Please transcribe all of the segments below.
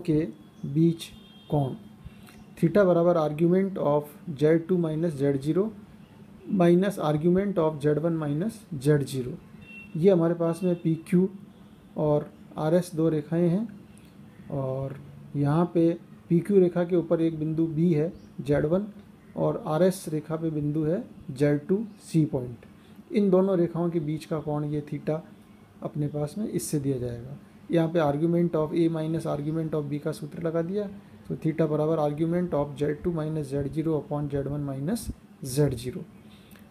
के बीच कोण। थीटा बराबर argument of Z2 minus Z0 minus argument of Z1 minus Z0। ये हमारे पास में PQ और RS दो रेखाएं हैं और यहाँ पे PQ रेखा के ऊपर एक बिंदु B है Z1 और RS रेखा पे बिंदु है Z2 C पॉइंट। इन दोनों रेखाओं के बीच का कोण ये थीटा अपने पास में इससे दिया जाएगा। यहाँ पे argument of A minus argument of B का सूत्र लगा दिया, तो थीटा बराबर argument of Z2 minus Z0 upon Z1 minus Z0।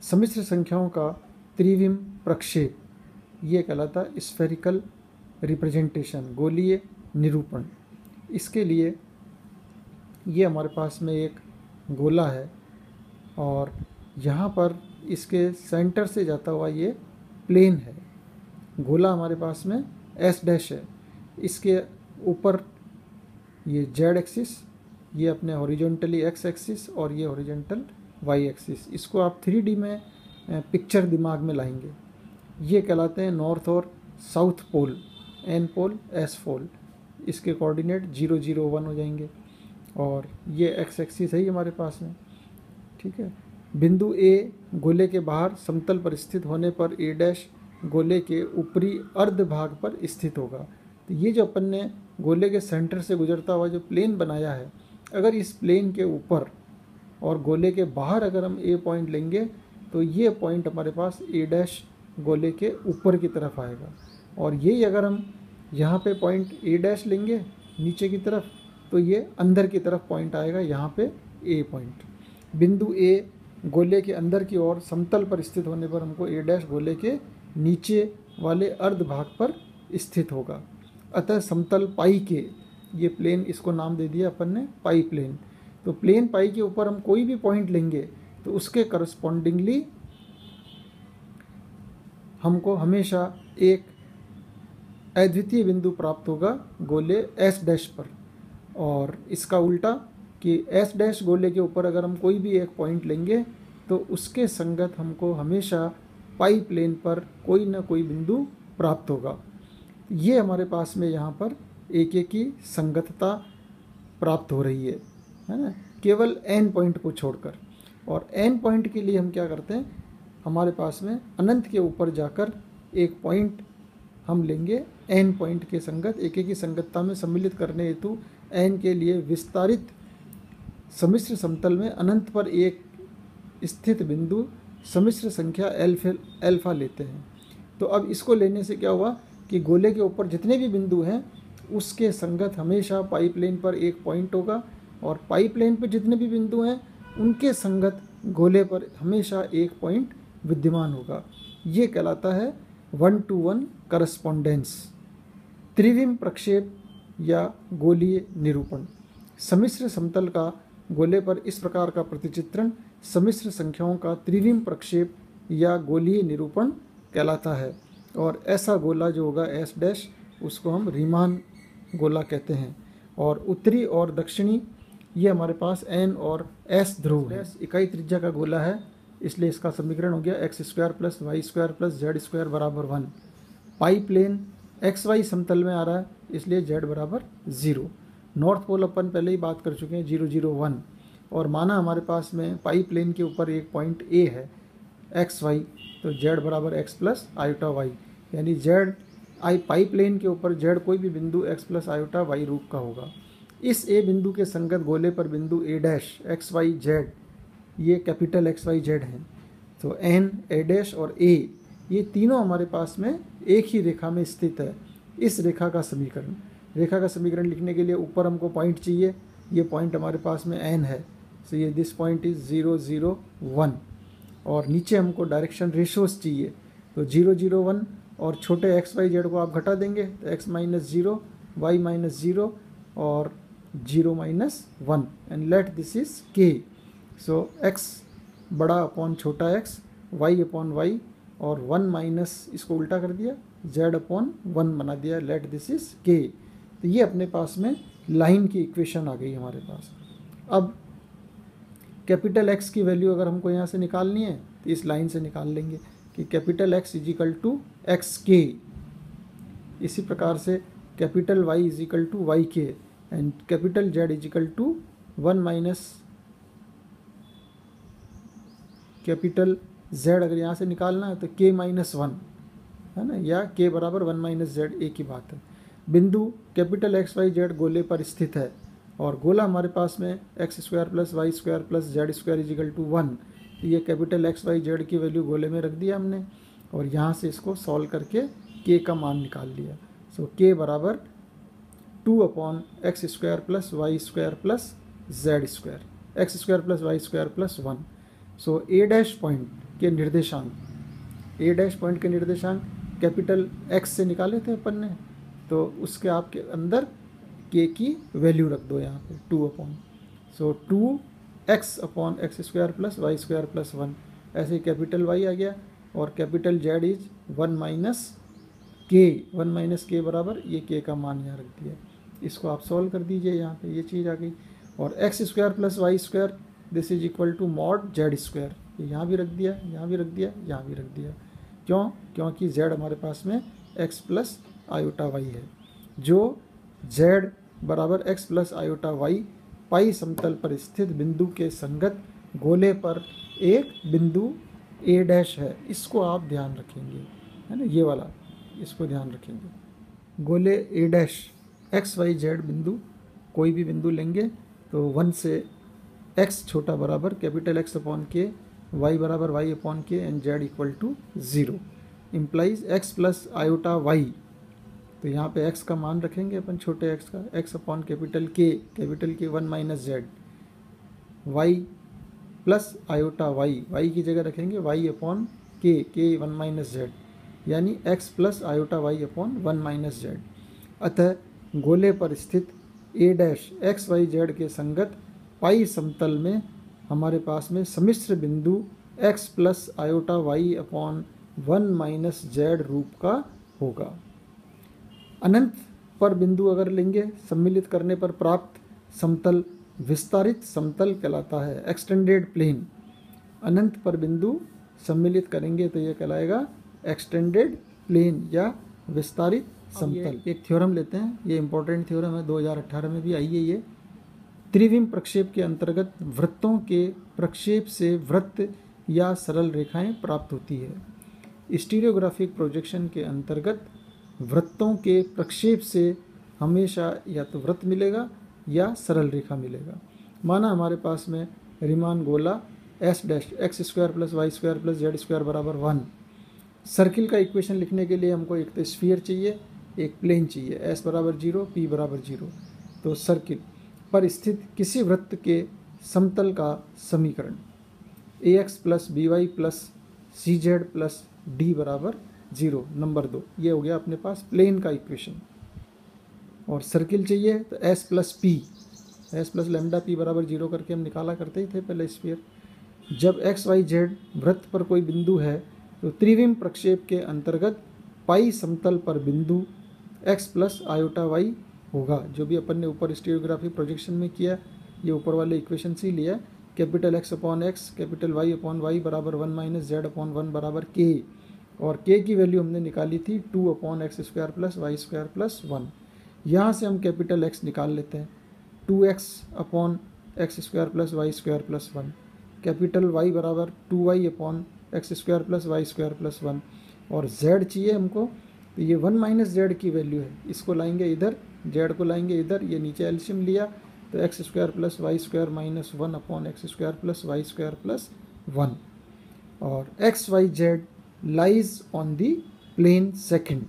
सम्मिश्र संख्याओं का त्रिविम प्रक्षेप ये कहलाता है स्फेरिकल रिप्रेजेंटेशन, गोलीय निरूपण। इसके लिए ये हमारे पास में एक गोला है और यहाँ पर इसके सेंटर से जाता हुआ ये प्लेन है। गोला हमारे पास में S डैश है, इसके ऊपर ये Z एक्सिस, ये अपने हॉरिजॉन्टली X एक्सिस और ये हॉरिजॉन्टल Y एक्सिस। इसको आप 3D में पिक्चर दिमाग में लाएंगे। ये कहलाते हैं नॉर्थ और साउथ पोल, N पोल S पोल। इसके कोऑर्डिनेट 0 0 1 हो जाएंगे और ये X एक्सिस है ही हमारे पास में, ठीक है। बिंदु A गोले के बाहर समतल पर स्थित होने पर A डैश गोले के ऊपरी अर्ध भाग पर स्थित होगा। तो ये जो अपन ने गोले के सेंटर से गुजरता हुआ जो प्लेन बनाया है, अगर इस प्लेन के ऊपर और गोले के बाहर अगर हम A पॉइंट लेंगे तो ये पॉइंट हमारे पास A डैश गोले के ऊपर की तरफ आएगा। और यही अगर हम यहाँ पे पॉइंट A डैश लेंगे नीचे की तरफ तो ये अंदर की तरफ पॉइंट आएगा, यहाँ पे A पॉइंट। बिंदु A गोले के अंदर की ओर समतल पर स्थित होने पर हमको A डैश गोले के नीचे वाले अर्ध भाग पर स्थित होगा। अतः समतल पाई के, ये प्लेन इसको नाम दे दिया अपन ने पाई प्लेन। तो प्लेन पाई के ऊपर हम कोई भी पॉइंट लेंगे तो उसके करस्पॉन्डिंगली हमको हमेशा एक अद्वितीय बिंदु प्राप्त होगा गोले S डैश पर। और इसका उल्टा कि S डैश गोले के ऊपर अगर हम कोई भी एक पॉइंट लेंगे तो उसके संगत हमको हमेशा पाई प्लेन पर कोई ना कोई बिंदु प्राप्त होगा। ये हमारे पास में यहाँ पर एक की संगतता प्राप्त हो रही है ना, केवल N पॉइंट को छोड़कर। और N पॉइंट के लिए हम क्या करते हैं, हमारे पास में अनंत के ऊपर जाकर एक पॉइंट हम लेंगे N पॉइंट के संगत, एक की संगतता में सम्मिलित करने हेतु N के लिए विस्तारित सम्मिश्र समतल में अनंत पर एक स्थित बिंदु सम्मिश्र संख्या अल्फा लेते हैं। तो अब इसको लेने से क्या हुआ कि गोले के ऊपर जितने भी बिंदु हैं उसके संगत हमेशा पाई प्लेन पर एक पॉइंट होगा और पाई प्लेन पर जितने भी बिंदु हैं उनके संगत गोले पर हमेशा एक पॉइंट विद्यमान होगा। ये कहलाता है 1-to-1 करस्पॉन्डेंस, त्रिविम प्रक्षेप या गोलीय निरूपण। सम्मिश्र समतल का गोले पर इस प्रकार का प्रतिचित्रण सम्मिश्र संख्याओं का त्रिविम प्रक्षेप या गोलीय निरूपण कहलाता है। और ऐसा गोला जो होगा S डैश, उसको हम रीमान गोला कहते हैं। और उत्तरी और दक्षिणी ये हमारे पास N और S ध्रुव है। इकाई त्रिज्या का गोला है, इसलिए इसका समीकरण हो गया x² + y² + z² बराबर 1। पाई प्लेन XY समतल में आ रहा है, इसलिए z बराबर 0। नॉर्थ पोल अपन पहले ही बात कर चुके हैं 0 0 1। और माना हमारे पास में पाई प्लेन के ऊपर एक पॉइंट A है XY, तो z बराबर x + i/y, यानी पाई प्लेन के ऊपर z कोई भी बिंदु x + i/y रूप का होगा। इस A बिंदु के संगत गोले पर बिंदु A डैश XYZ, ये कैपिटल XYZ हैं। तो N, A डैश और A ये तीनों हमारे पास में एक ही रेखा में स्थित है। इस रेखा का समीकरण लिखने के लिए ऊपर हमको पॉइंट चाहिए, ये पॉइंट हमारे पास में N है, तो ये दिस पॉइंट इज़ 0 0 1। और नीचे हमको डायरेक्शन रेशोस चाहिए, तो 0 0 1 और छोटे XYZ को आप घटा देंगे तो x - 0, y - 0 और 0 - 1 and let this is k। So x बड़ा अपॉन छोटा x, y अपॉन y और 1 माइनस इसको उल्टा कर दिया, z अपॉन 1 बना दिया, लेट दिस इज k। तो ये अपने पास में लाइन की इक्वेशन आ गई हमारे पास। अब कैपिटल X की वैल्यू अगर हमको यहाँ से निकालनी है तो इस लाइन से निकाल लेंगे कि कैपिटल X = XK। इसी प्रकार से capital Y = YK। And capital Z is equal to 1 minus capital Z, अगर यहाँ से निकालना है तो के माइनस 1 है ना, या के बराबर 1 माइनस जेड, एक ही बात है। बिंदु कैपिटल एक्स वाई जेड गोले पर स्थित है और गोला हमारे पास में x square plus Y square plus z square is equal to 1। तो ये कैपिटल एक्स वाई जेड की वैल्यू गोले में रख दिया हमने और यहाँ से इसको सॉल्व करके के का मान निकाल लिया। सो के बराबर 2 upon x square plus Y square plus z square, x square plus Y square plus 1। So A dash point के निर्देशांक, ए डैश पॉइंट के निर्देशांक कैपिटल एक्स से निकाले थे अपन ने, तो उसके आपके अंदर के की वैल्यू रख दो यहाँ पे 2 upon, so 2x upon x square plus Y square plus 1। ऐसे ही कैपिटल वाई आ गया और कैपिटल जेड इज 1 माइनस के, 1 माइनस के बराबर ये के का मान यहाँ रख दिया। इसको आप सॉल्व कर दीजिए, यहाँ पे ये चीज़ आ गई। और x square plus Y square this is equal to mod z square, यहाँ भी रख दिया, यहाँ भी रख दिया, यहाँ भी रख दिया। क्यों? क्योंकि z हमारे पास में x प्लस आयोटा वाई है, जो z बराबर x प्लस आयोटा वाई पाई समतल पर स्थित बिंदु के संगत गोले पर एक बिंदु a डैश है। इसको आप ध्यान रखेंगे, है ना, ये वाला, इसको ध्यान रखेंगे। गोले a dash x y z बिंदु, कोई भी बिंदु लेंगे तो 1 से x छोटा बराबर capital X upon K, y बराबर y upon K and z equal to 0 implies x plus iota y। तो यहाँ पे x का मान रखेंगे अपन, छोटे x का, x upon capital K 1 minus Z, y plus iota y की जगह रखेंगे y upon K 1 minus Z, यानी x plus iota y upon 1 minus Z. अतः गोले पर स्थित a dash X Y Z के संगत पाई समतल में हमारे पास में सम्मिश्र बिंदु x plus iota y upon 1 minus Z रूप का होगा। अनंत पर बिंदु अगर लेंगे, सम्मिलित करने पर प्राप्त समतल विस्तारित समतल कहलाता है, एक्सटेंडेड प्लेन। अनंत पर बिंदु सम्मिलित करेंगे तो यह कहलाएगा एक्सटेंडेड प्लेन या विस्तारित समतल। एक थ्योरम लेते हैं, ये इंपॉर्टेंट थ्योरम है, 2018 में भी आई है ये। त्रिविम प्रक्षेप के अंतर्गत वृत्तों के प्रक्षेप से वृत्त या सरल रेखाएं प्राप्त होती है। स्टीरियोग्राफिक प्रोजेक्शन के अंतर्गत वृत्तों के प्रक्षेप से हमेशा या तो वृत्त मिलेगा या सरल रेखा मिलेगा। माना हमारे पास में रिमान गोला S dash x square plus Y square plus z square बराबर 1। सर्किल का इक्वेशन लिखने के लिए हमको एक तो स्फीयर चाहिए, एक प्लेन चाहिए, एस बराबर 0, पी बराबर 0। तो सर्किल पर स्थित किसी वृत्त के समतल का समीकरण ax plus B Y plus C Z plus D बराबर 0, नंबर 2, ये हो गया अपने पास प्लेन का इक्वेशन। और सर्किल चाहिए तो S plus P, S plus lambda P बराबर 0 करके हम निकाला करते ही थे पहले स्फीयर। जब एक्स वाई जेड वृत्त पर कोई बिंदु है तो त्रिविम प्रक्षेप के अंतर्गत पाई समतल पर बिंदु x प्लस आयोटा वाई होगा। जो भी अपन ने ऊपर स्टीरियोग्राफी प्रोजेक्शन में किया, ये ऊपर वाले इक्वेशन से ही लिया, capital X upon x capital Y upon y बराबर 1 माइनस जेड अपॉन 1 बराबर के, और के की वैल्यू हमने निकाली थी 2 upon x square plus Y square plus 1। यहाँ से हम कैपिटल एक्स निकाल लेते हैं, 2x upon x square plus Y square plus 1, capital Y बराबर 2y upon x square plus Y square plus 1, और z चाहिए हमको, तो ये 1 माइनस जेड की वैल्यू है, इसको लाएंगे इधर, जेड को लाएंगे इधर, ये नीचे एल्शियम लिया तो x square plus Y square minus 1 upon x square plus Y square plus 1। और x Y z lies on the plane second,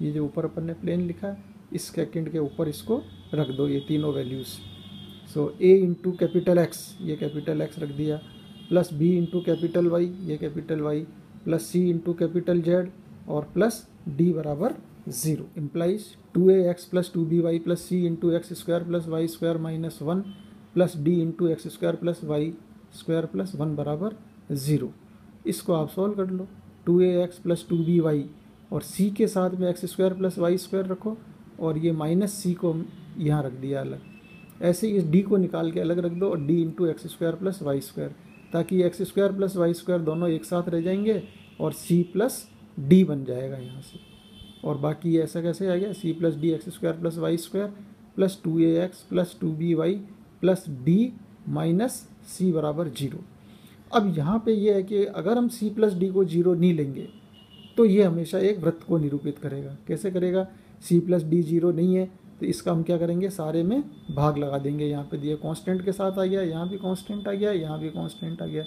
ये जो ऊपर अपन ने प्लेन लिखा है इस सेकंड के ऊपर इसको रख दो, ये तीनों values. So a into capital X, ये कैपिटल एक्स रख दिया, plus b into capital Y, ये capital Y, plus c into capital Z, और प्लस d बराबर 0 implies 2ax plus 2by plus c into X square plus Y square minus 1 plus d into X square plus Y square plus 1 बराबर 0। इसको आप solve कर लो, 2ax plus 2by और c के साथ में x square plus Y square रखो, और ये माइनस c को यहाँ रख दिया अलग। ऐसे ही इस d को निकाल के अलग रख दो और d into X square plus Y square, ताकि X square plus Y square दोनों एक साथ रह जाएंगे और c प्लस डी बन जाएगा यहाँ से। और बाकी ये ऐसा कैसे आ गया, c plus D x square plus Y square, plus 2ax plus 2by plus d minus c बराबर 0। अब यहाँ पे ये है कि अगर हम c प्लस डी को 0 नहीं लेंगे तो ये हमेशा एक वृत्त को निरूपित करेगा। कैसे करेगा? c प्लस डी 0 नहीं है तो इसका हम क्या करेंगे, सारे में भाग लगा देंगे। यहाँ पे दिए कांस्टेंट के साथ आ गया, यहाँ भी कांस्टेंट आ गया, यहाँ भी कांस्टेंट आ गया।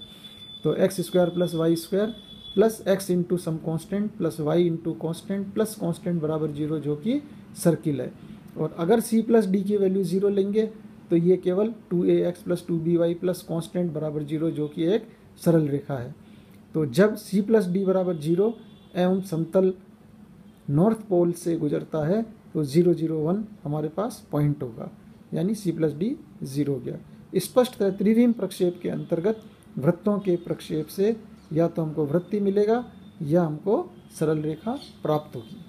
तो x square plus Y square plus x into some constant plus y into constant plus constant बराबर 0, जो कि सर्किल है। और अगर c प्लस डी की वैल्यू 0 लेंगे तो ये केवल 2ax plus 2by plus constant बराबर 0, जो कि एक सरल रेखा है। तो जब c प्लस डी बराबर 0 एवं समतल नॉर्थ पोल से गुजरता है तो 0, 0, 1 हमारे पास पॉइंट होगा, यानी c प्लस डी 0 हो गया। स्पष्टतः त्रिविम प्रक्षेप के अंतर्गत वृत्तों के प्रक्षेप से या तो हमको वृत्ति मिलेगा या हमको सरल रेखा प्राप्त होगी।